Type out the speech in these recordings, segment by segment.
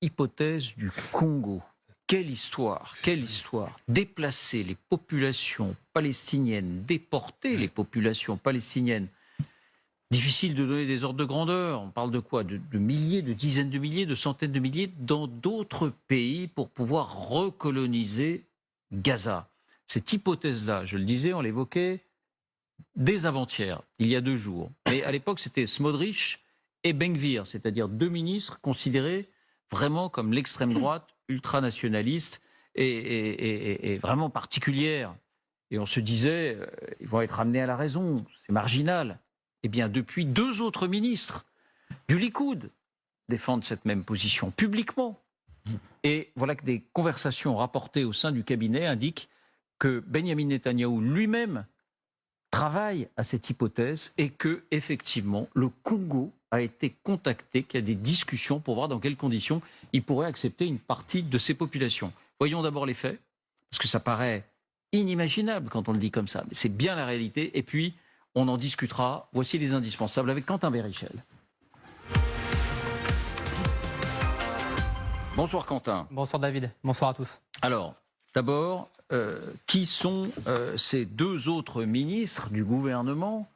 hypothèse du Congo. Quelle histoire, quelle histoire. Déplacer les populations palestiniennes, déporter les populations palestiniennes. Difficile de donner des ordres de grandeur. On parle de quoi? De milliers, de dizaines de milliers, de centaines de milliers dans d'autres pays pour pouvoir recoloniser Gaza. Cette hypothèse-là, je le disais, on l'évoquait dès avant-hier, il y a 2 jours. Mais à l'époque, c'était Smotrich et Ben-Gvir, c'est-à-dire 2 ministres considérés vraiment comme l'extrême droite ultranationaliste et vraiment particulière. Et on se disait, ils vont être amenés à la raison, c'est marginal. Eh bien, depuis 2 autres ministres du Likoud défendent cette même position publiquement. Et voilà que des conversations rapportées au sein du cabinet indiquent que Benyamin Netanyahou lui-même travaille à cette hypothèse et que, effectivement, le Congo a été contacté, qu'il y a des discussions pour voir dans quelles conditions il pourrait accepter une partie de ces populations. Voyons d'abord les faits, parce que ça paraît inimaginable quand on le dit comme ça, mais c'est bien la réalité. Et puis, on en discutera. Voici les indispensables avec Quentin Bérichel. Bonsoir Quentin. Bonsoir David, bonsoir à tous. Alors, d'abord, qui sont ces 2 autres ministres du gouvernement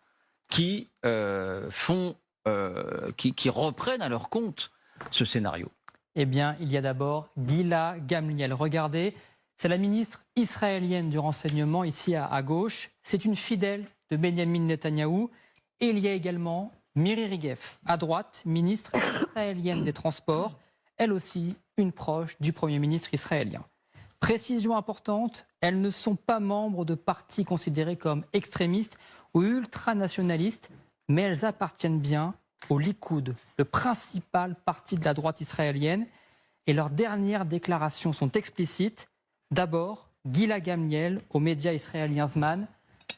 qui qui reprennent à leur compte ce scénario? Eh bien, il y a d'abord Gila Gamliel. Regardez, c'est la ministre israélienne du renseignement ici à gauche. C'est une fidèle de Benyamin Netanyahou. Et il y a également Miri Regev, à droite, ministre israélienne des Transports, elle aussi une proche du Premier ministre israélien. Précision importante, elles ne sont pas membres de partis considérés comme extrémistes ou ultranationalistes, mais elles appartiennent bien au Likoud, le principal parti de la droite israélienne. Et leurs dernières déclarations sont explicites. D'abord, Gila Gamliel aux médias israéliens Zman,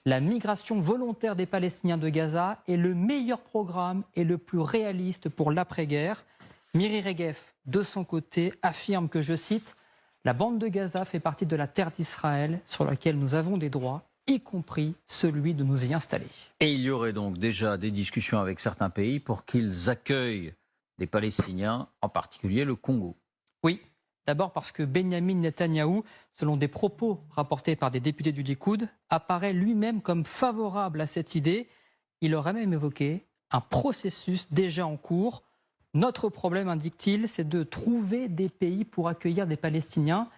la migration volontaire des Palestiniens de Gaza est le meilleur programme et le plus réaliste pour l'après-guerre. Miri Regev, de son côté, affirme que, je cite, « La bande de Gaza fait partie de la terre d'Israël sur laquelle nous avons des droits, y compris celui de nous y installer. » Et il y aurait donc déjà des discussions avec certains pays pour qu'ils accueillent des Palestiniens, en particulier le Congo. Oui, d'abord parce que Benyamin Netanyahou, selon des propos rapportés par des députés du Likoud, apparaît lui-même comme favorable à cette idée. Il aurait même évoqué un processus déjà en cours. Notre problème, indique-t-il, c'est de trouver des pays pour accueillir des Palestiniens.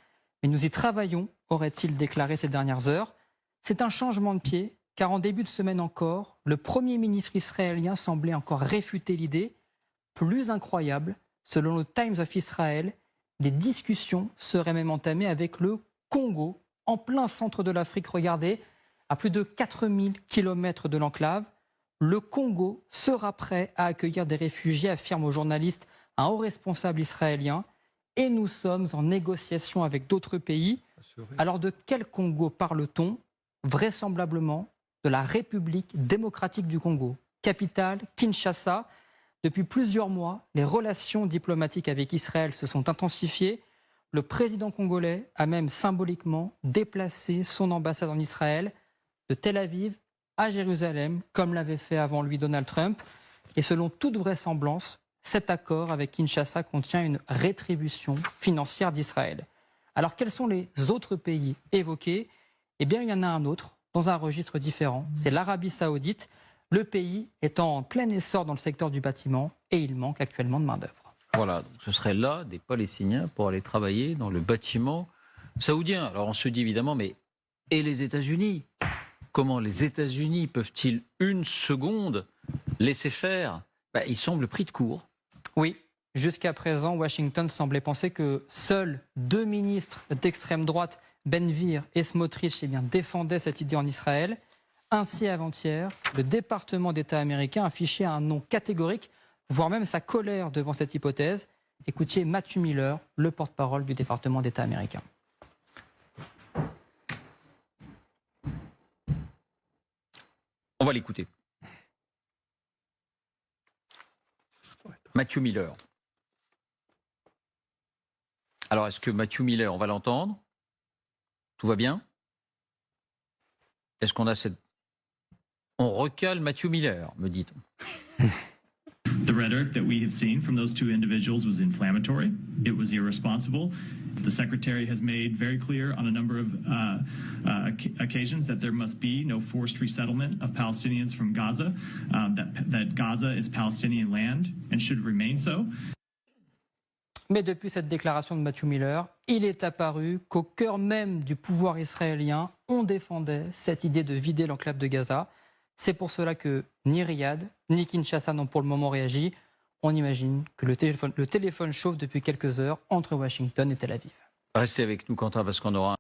Mais nous y travaillons, aurait-il déclaré ces dernières heures. C'est un changement de pied, car en début de semaine encore, le Premier ministre israélien semblait encore réfuter l'idée. Plus incroyable, selon le Times of Israel, des discussions seraient même entamées avec le Congo, en plein centre de l'Afrique. Regardez, à plus de 4000 km de l'enclave. Le Congo sera prêt à accueillir des réfugiés, affirme au journaliste un haut responsable israélien. Et nous sommes en négociation avec d'autres pays. Alors de quel Congo parle-t-on? Vraisemblablement de la République démocratique du Congo, capitale Kinshasa. Depuis plusieurs mois, les relations diplomatiques avec Israël se sont intensifiées. Le président congolais a même symboliquement déplacé son ambassade en Israël de Tel Aviv à Jérusalem, comme l'avait fait avant lui Donald Trump. Et selon toute vraisemblance, cet accord avec Kinshasa contient une rétribution financière d'Israël. Alors quels sont les autres pays évoqués? Eh bien, il y en a un autre, dans un registre différent. C'est l'Arabie Saoudite. Le pays est en plein essor dans le secteur du bâtiment et il manque actuellement de main-d'œuvre. Voilà, donc ce serait là des Palestiniens pour aller travailler dans le bâtiment saoudien. Alors on se dit évidemment, mais et les États-Unis? Comment les États-Unis peuvent-ils une seconde laisser faire? Ils semblent pris de court. Oui, jusqu'à présent, Washington semblait penser que seuls 2 ministres d'extrême droite, Ben-Gvir et Smotrich, défendaient cette idée en Israël. Ainsi, avant-hier, le département d'État américain affichait un non catégorique, voire même sa colère devant cette hypothèse. Écoutiez Matthew Miller, le porte-parole du département d'État américain. On va l'écouter. Matthew Miller. Alors, est-ce que Matthew Miller, on va l'entendre? Tout va bien? Est-ce qu'on a cette... On recale Matthew Miller, me dit-on. The rhetoric that we have seen from those two individuals was inflammatory. It was irresponsible. The Secretary has made very clear on a number of occasions that there must be no forced resettlement of Palestinians from Gaza, that Gaza is Palestinian land and should remain so. Mais depuis cette déclaration de Matthew Miller, il est apparu qu'au cœur même du pouvoir israélien, on défendait cette idée de vider l'enclave de Gaza. C'est pour cela que ni Riyad, ni Kinshasa n'ont pour le moment réagi. On imagine que le téléphone chauffe depuis quelques heures entre Washington et Tel Aviv. Restez avec nous, Quentin, parce qu'on aura